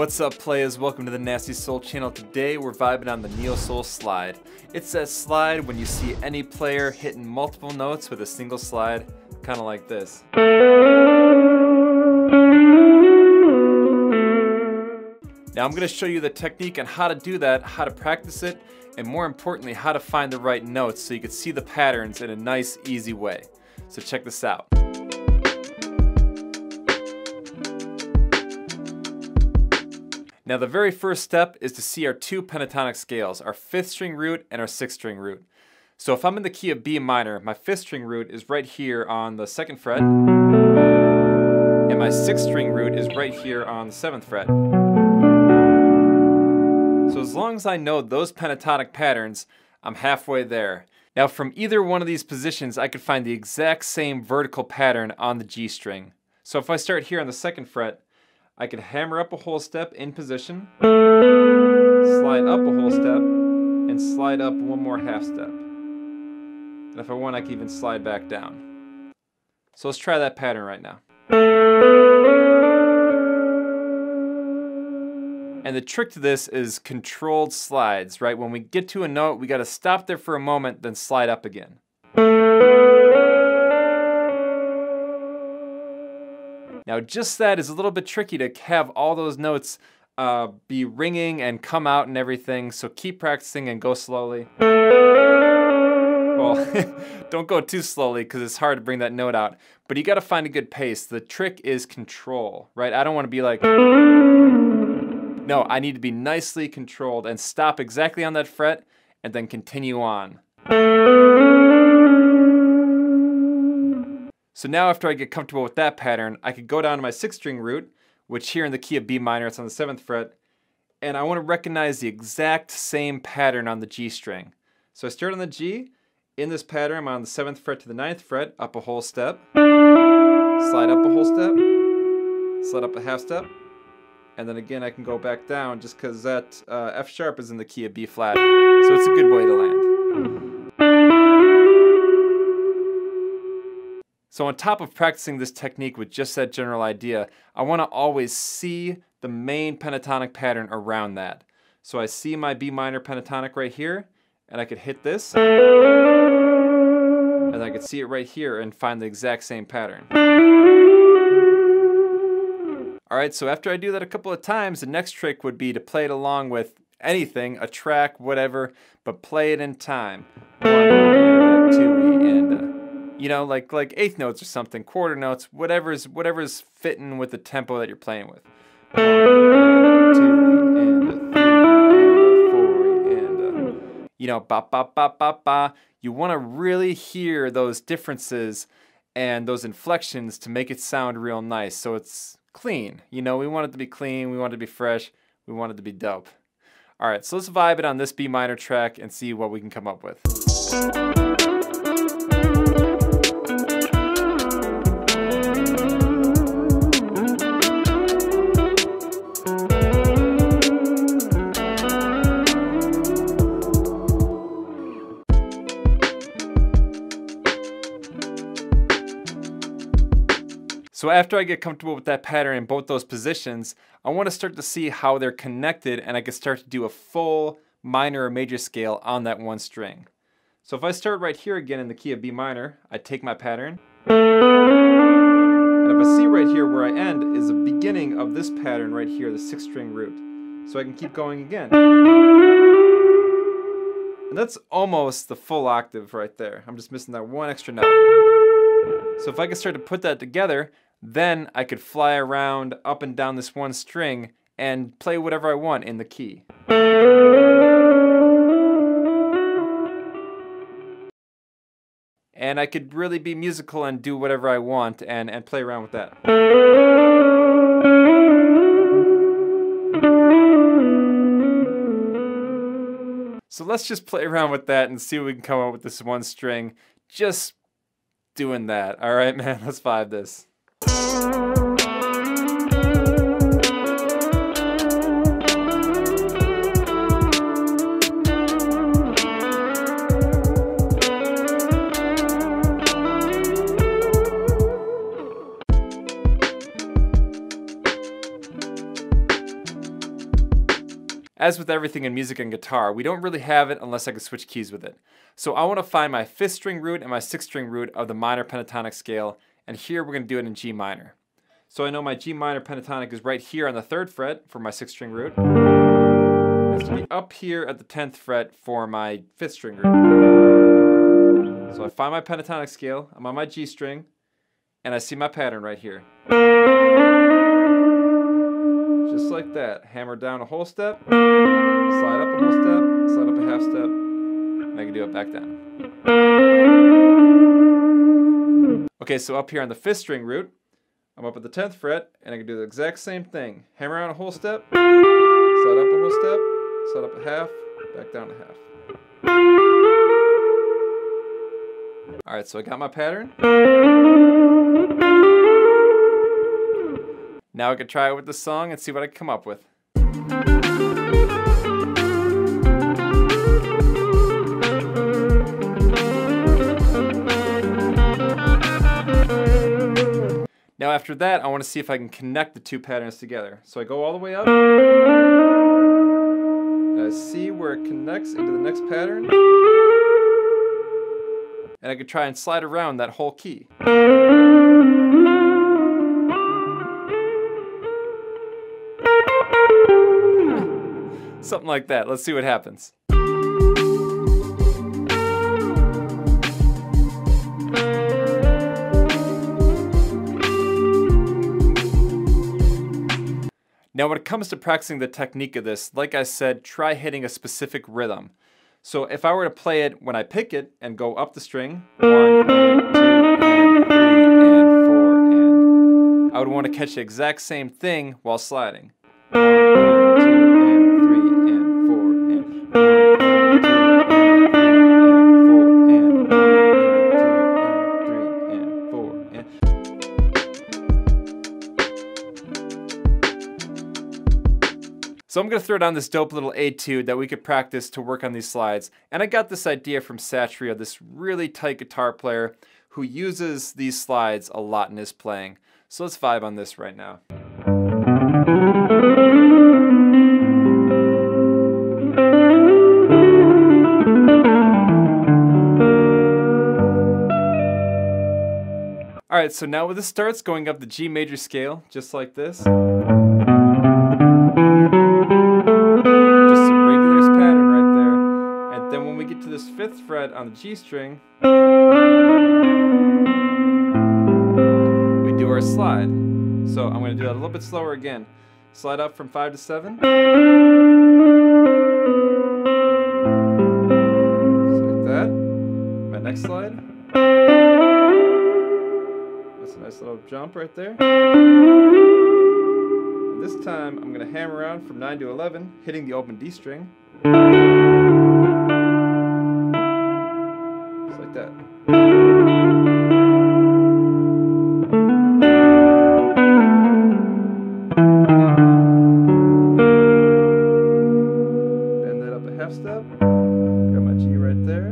What's up, players? Welcome to the Nasty Soul channel. Today we're vibing on the Neo Soul slide. It's that slide when you see any player hitting multiple notes with a single slide, kind of like this. Now I'm going to show you the technique on how to do that, how to practice it, and more importantly, how to find the right notes so you can see the patterns in a nice, easy way. So check this out. Now the very first step is to see our two pentatonic scales, our 5th string root and our 6th string root. So if I'm in the key of B minor, my 5th string root is right here on the 2nd fret, and my 6th string root is right here on the 7th fret. So as long as I know those pentatonic patterns, I'm halfway there. Now from either one of these positions, I could find the exact same vertical pattern on the G string. So if I start here on the 2nd fret, I could hammer up a whole step in position, slide up a whole step, and slide up one more half step. And if I want, I can even slide back down. So let's try that pattern right now. And the trick to this is controlled slides, right? When we get to a note, we got to stop there for a moment, then slide up again. Now just that is a little bit tricky to have all those notes be ringing and come out and everything, so keep practicing and go slowly. Well, don't go too slowly because it's hard to bring that note out, but you got to find a good pace. The trick is control, right? I don't want to be like, no, I need to be nicely controlled and stop exactly on that fret and then continue on. So now after I get comfortable with that pattern, I could go down to my 6th string root, which here in the key of B minor, it's on the 7th fret, and I want to recognize the exact same pattern on the G string. So I start on the G, in this pattern I'm on the 7th fret to the 9th fret, up a whole step, slide up a whole step, slide up a half step, and then again I can go back down just because that F sharp is in the key of B flat, so it's a good way to land. So on top of practicing this technique with just that general idea, I want to always see the main pentatonic pattern around that. So I see my B minor pentatonic right here, and I could hit this, and I could see it right here and find the exact same pattern. Alright, so after I do that a couple of times, the next trick would be to play it along with anything, a track, whatever, but play it in time. 1 and a 2 and a, you know, like eighth notes or something, quarter notes, whatever's fitting with the tempo that you're playing with. 1 and a 2 and a 3 and a 4 and a, you know, ba ba ba ba ba. You want to really hear those differences and those inflections to make it sound real nice, so it's clean. You know, we want it to be clean, we want it to be fresh, we want it to be dope. All right, so let's vibe it on this B minor track and see what we can come up with. So after I get comfortable with that pattern in both those positions, I want to start to see how they're connected, and I can start to do a full minor or major scale on that one string. So if I start right here again in the key of B minor, I take my pattern, and if I see right here where I end is the beginning of this pattern right here, the 6th string root. So I can keep going again. And that's almost the full octave right there. I'm just missing that one extra note. So if I can start to put that together, then I could fly around up and down this one string and play whatever I want in the key. And I could really be musical and do whatever I want and play around with that. So let's just play around with that and see what we can come up with this one string. Just doing that. All right, man, let's vibe this. As with everything in music and guitar, we don't really have it unless I can switch keys with it. So I want to find my 5th string root and my 6th string root of the minor pentatonic scale, and here we're going to do it in G minor. So I know my G minor pentatonic is right here on the 3rd fret for my 6th string root. It's going to be up here at the 10th fret for my 5th string root. So I find my pentatonic scale, I'm on my G string, and I see my pattern right here. Just like that. Hammer down a whole step, slide up a whole step, slide up a half step, and I can do it back down. Okay, so up here on the 5th string root, I'm up at the 10th fret, and I can do the exact same thing. Hammer down a whole step, slide up a whole step, slide up a half, back down a half. Alright, so I got my pattern. Now I can try it with the song and see what I can come up with. Now after that, I want to see if I can connect the two patterns together. So I go all the way up, and I see where it connects into the next pattern, and I can try and slide around that whole key. Something like that. Let's see what happens. Now when it comes to practicing the technique of this, like I said, try hitting a specific rhythm. So if I were to play it when I pick it and go up the string, 1 and 2 and 3 and 4 and, I would want to catch the exact same thing while sliding. 1 and 2 and 3 and 4 and 1 and 2 and 3 and 4 and 1 and 2 and 3 and 4 and. So I'm going to throw down this dope little etude that we could practice to work on these slides. And I got this idea from Satria, this really tight guitar player who uses these slides a lot in his playing. So let's vibe on this right now. Alright, so now with the starts going up the G major scale, just like this. To this 5th fret on the G string, we do our slide. So I'm going to do that a little bit slower again. Slide up from 5 to 7. Just like that. My next slide. That's a nice little jump right there. And this time I'm going to hammer around from 9 to 11, hitting the open D string. That. Bend that up a half step, got my G right there,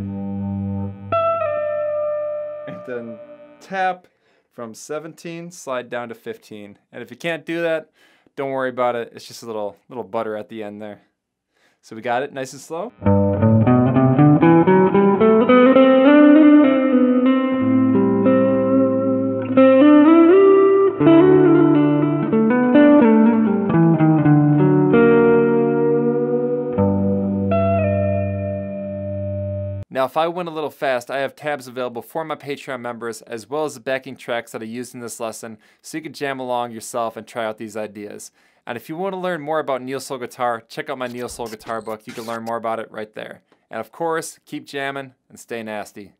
and then tap from 17, slide down to 15. And if you can't do that, don't worry about it, it's just a little butter at the end there. So we got it nice and slow. Now if I went a little fast, I have tabs available for my Patreon members as well as the backing tracks that I used in this lesson so you can jam along yourself and try out these ideas. And if you want to learn more about Neo Soul guitar, check out my Neo Soul guitar book. You can learn more about it right there. And of course, keep jamming and stay nasty.